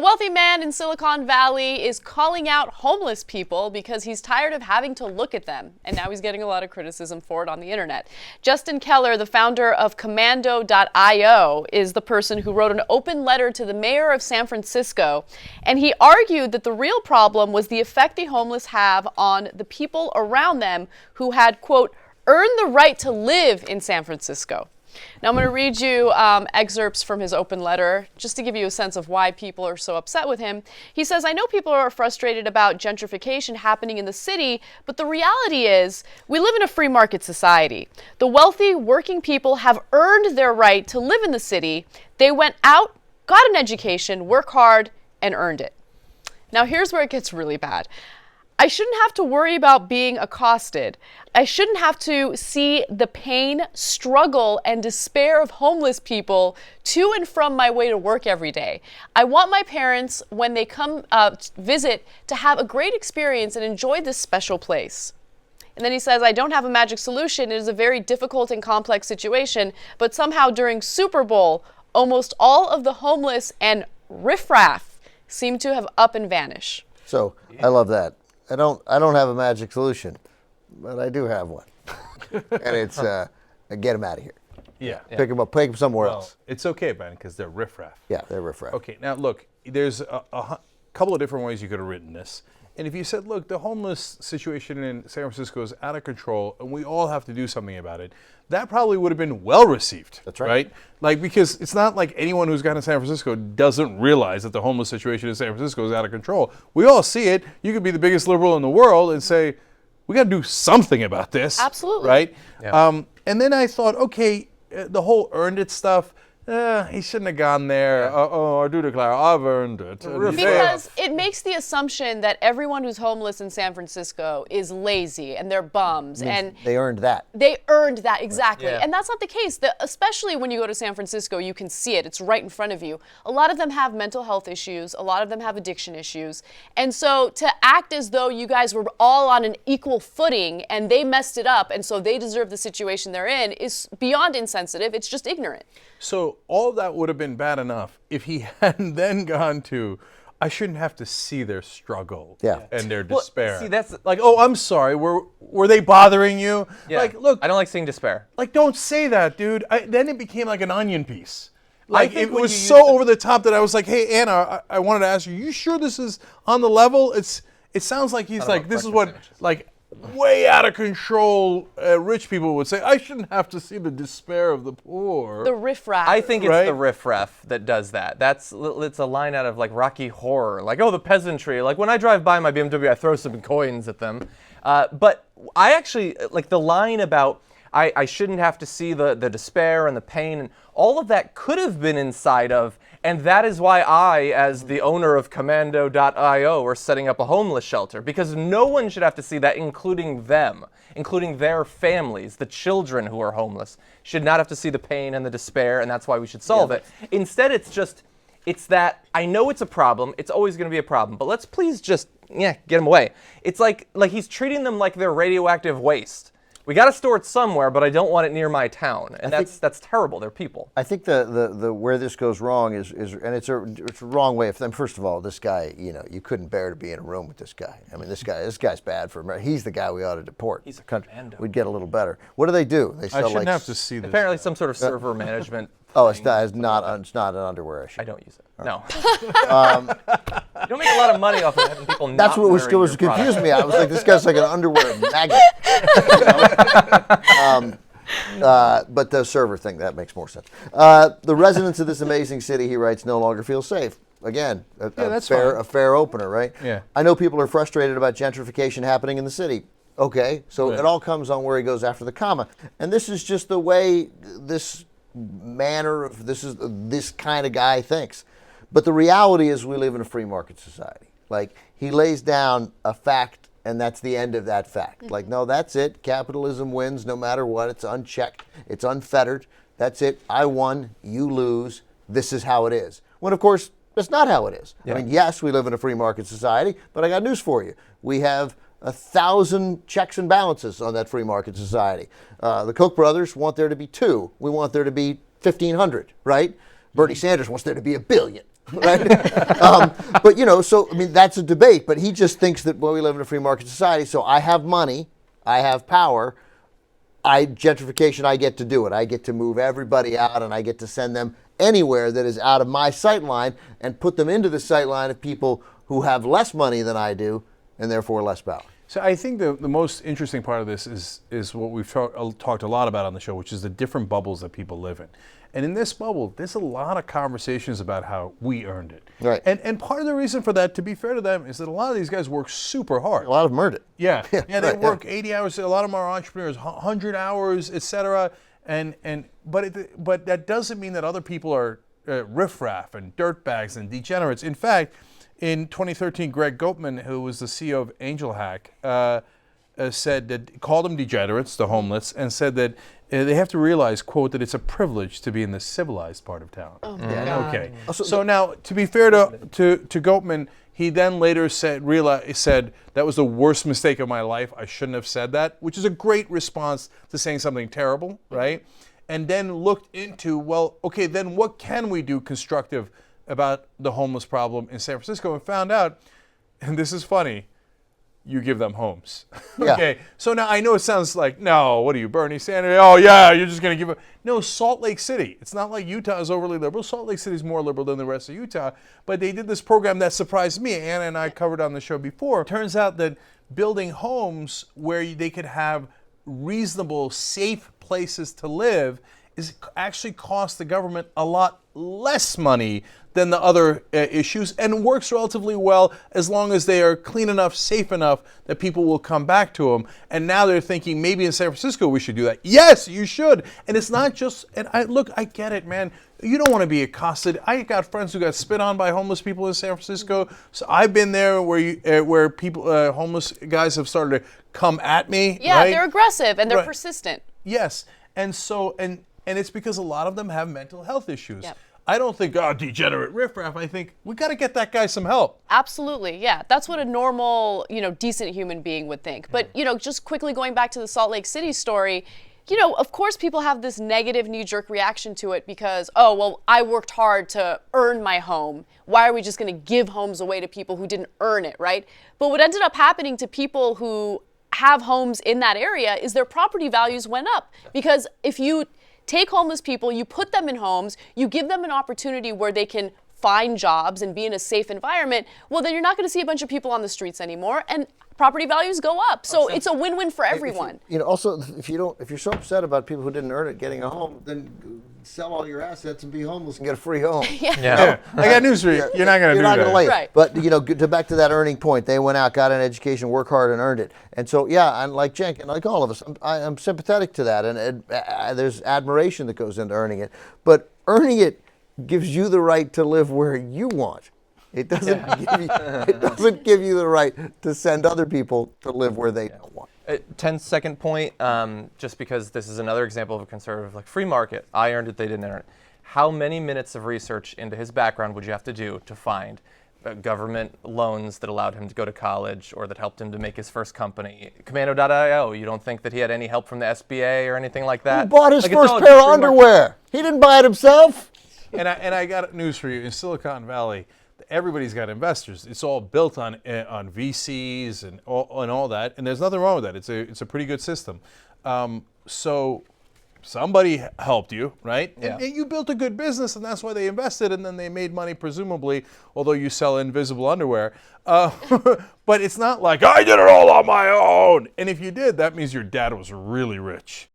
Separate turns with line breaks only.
wealthy man in Silicon Valley is calling out homeless people because he's tired of having to look at them. And now he's getting a lot of criticism for it on the internet. Justin Keller, the founder of Commando.io, is the person who wrote an open letter to the mayor of San Francisco. And he argued that the real problem was the effect the homeless have on the people around them who had, quote, earned the right to live in San Francisco. Now I'm going to read you excerpts from his open letter just to give you a sense of why people are so upset with him. He says, I know people are frustrated about gentrification happening in the city, but the reality is we live in a free market society. The wealthy working people have earned their right to live in the city. They went out, got an education, work hard, and earned it. Now here's where it gets really bad. I shouldn't have to worry about being accosted. I shouldn't have to see the pain, struggle, and despair of homeless people to and from my way to work every day. I want my parents, when they come visit, to have a great experience and enjoy this special place. And then he says, I don't have a magic solution. It is a very difficult and complex situation, but somehow during Super Bowl, almost all of the homeless and Riff-Raff seem to have up and vanish.
So, I love that. I don't have a magic solution, but I do have one. And it's get them out of here.
Yeah.
Pick them up, take them somewhere else.
It's okay, Ben, because they're riff-raff.
Yeah, they're riff-raff.
Okay, now look, there's a couple of different ways you could have written this. And if you said, look, the homeless situation in San Francisco is out of control and we all have to do something about it, that probably would have been well received.
That's right.
Right? Like, because it's not like anyone who's gone to San Francisco doesn't realize that the homeless situation in San Francisco is out of control. We all see it. You could be the biggest liberal in the world and say, we got to do something about this.
Absolutely.
Right?
Yeah.
And then I thought, okay, the whole earned it stuff, he shouldn't have gone there. I do declare, I've earned it.
Because it makes the assumption that everyone who's homeless in San Francisco is lazy and they're bums. And
they earned that.
They earned that, exactly.
Yeah.
And that's not the case. Especially when you go to San Francisco, you can see it. It's right in front of you. A lot of them have mental health issues. A lot of them have addiction issues. And so to act as though you guys were all on an equal footing and they messed it up and so they deserve the situation they're in is beyond insensitive. It's just ignorant.
So all of that would have been bad enough if he hadn't then gone to, I shouldn't have to see their struggle and their despair.
See, that's
like, oh, I'm sorry, were they bothering you?
yeah.
Like, look,
I don't like seeing despair.
like, don't say that, dude. Then it became like an onion piece. Like,
think
it
when
was
you
so
use
over the top that I was like, hey, Anna, I wanted to ask you, you sure this is on the level? It sounds like he's like, this is what, like, way out of control rich people would say, I shouldn't have to see the despair of the poor.
The riff-raff.
I think it's
Right?
the riff-raff that does that. It's a line out of like Rocky Horror, like, oh, the peasantry. Like when I drive by my BMW, I throw some coins at them. But I actually like the line about I shouldn't have to see the despair and the pain, and all of that could have been inside of, and that is why I, as the owner of Commando.io, are setting up a homeless shelter, because no one should have to see that, including them, including their families, the children who are homeless, should not have to see the pain and the despair, and that's why we should solve it. Instead, it's that, I know it's a problem, it's always going to be a problem, but let's please just, get them away. It's like he's treating them like they're radioactive waste. We got to store it somewhere, but I don't want it near my town, and that's terrible. They're people.
I think the where this goes wrong is and it's a wrong way of them. First of all, this guy, you couldn't bear to be in a room with this guy. I mean, this guy's bad for America. He's the guy we ought to deport.
He's a
country.
commando.
We'd get a little better. What do? They
I
sell
shouldn't have to see this.
Apparently, some sort of server management.
Oh, it's not an underwear issue.
I don't use it. No. You don't make a lot of money off of having people not
That's what was
wearing your
confused
product.
me. I was like, this guy's like an underwear magnet. But the server thing, that makes more sense. The residents of this amazing city, he writes, no longer feel safe. Again, a fair opener, right?
Yeah.
I know people are frustrated about gentrification happening in the city. Okay, so it all comes on where he goes after the comma. And this is just the way this kind of guy thinks. But the reality is we live in a free market society. Like, he lays down a fact, and that's the end of that fact. Like, no, that's it. Capitalism wins no matter what. It's unchecked. It's unfettered. That's it. I won. You lose. This is how it is. When, of course, that's not how it is.
Yeah.
I mean, yes, we live in a free market society, but I got news for you. We have 1,000 checks and balances on that free market society. The Koch brothers want there to be 2. We want there to be 1,500, right? Bernie Sanders wants there to be 1 billion. right? But so I mean that's a debate. But he just thinks that we live in a free market society, so I have money, I have power. Gentrification, I get to do it. I get to move everybody out, and I get to send them anywhere that is out of my sight line and put them into the sight line of people who have less money than I do and therefore less power.
So I think the most interesting part of this is what we've talked a lot about on the show, which is the different bubbles that people live in. And in this bubble, there's a lot of conversations about how we earned it.
Right.
And part of the reason for that, to be fair to them, is that a lot of these guys work super hard.
A lot of them earned it.
Yeah, they work 80 hours. A lot of them are entrepreneurs, 100 hours, etc. But that doesn't mean that other people are riff-raff and dirtbags and degenerates. In fact, in 2013, Greg Goatman, who was the CEO of Angel Hack, called them degenerates, the homeless, and said that they have to realize, quote, that it's a privilege to be in the civilized part of town.
Oh my God.
Okay. So now, to be fair to Goatman, he then later said that was the worst mistake of my life. I shouldn't have said that, which is a great response to saying something terrible, right? And then looked into, well, okay, then what can we do constructive about the homeless problem in San Francisco, and found out, and this is funny, you give them homes. Okay, so now I know it sounds like, no, what are you, Bernie Sanders? Oh yeah, you're just going to give them. No, Salt Lake City. It's not like Utah is overly liberal. Salt Lake City is more liberal than the rest of Utah, but they did this program that surprised me. Anna and I covered on the show before. It turns out that building homes where they could have reasonable, safe places to live is actually costs the government a lot less money than the other issues, and works relatively well as long as they are clean enough, safe enough that people will come back to them. And now they're thinking maybe in San Francisco we should do that. Yes, you should. And it's not just, and I get it, man. You don't want to be accosted. I got friends who got spit on by homeless people in San Francisco. So I've been there where people, homeless guys have started to come at me.
Yeah,
right?
they're aggressive and they're persistent.
Yes, and so and it's because a lot of them have mental health issues.
Yep.
I don't think, degenerate riffraff. I think we got to get that guy some help.
Absolutely, yeah. That's what a normal, decent human being would think. But, just quickly going back to the Salt Lake City story, of course people have this negative knee-jerk reaction to it because, oh, well, I worked hard to earn my home. Why are we just going to give homes away to people who didn't earn it, right? But what ended up happening to people who have homes in that area is their property values went up. Because if you take homeless people, you put them in homes, you give them an opportunity where they can find jobs and be in a safe environment, well, then you're not going to see a bunch of people on the streets anymore, and property values go up. So it's a win-win for everyone.
Also, if you're so upset about people who didn't earn it getting a home, then sell all your assets and be homeless and get a free home.
Yeah. I got news for you. You're not going to do that.
Gonna lay it.
Right.
But back to that earning point, they went out, got an education, worked hard, and earned it. And so, and like Cenk, and like all of us, I'm sympathetic to that, and there's admiration that goes into earning it. But earning it gives you the right to live where you want. It doesn't give you the right to send other people to live where they don't want.
10-second point, just because this is another example of a conservative, like free market. I earned it, they didn't earn it. How many minutes of research into his background would you have to do to find government loans that allowed him to go to college or that helped him to make his first company? Commando.io, you don't think that he had any help from the SBA or anything like that?
He bought his
Like,
first pair of underwear. He didn't buy it himself.
And I got news for you. In Silicon Valley, everybody's got investors. It's all built on VCs and all that, and there's nothing wrong with that. It's a pretty good system. So somebody helped you, right?
Yeah.
And you built a good business, and that's why they invested, and then they made money, presumably, although you sell invisible underwear. But it's not like, I did it all on my own. And if you did, that means your dad was really rich.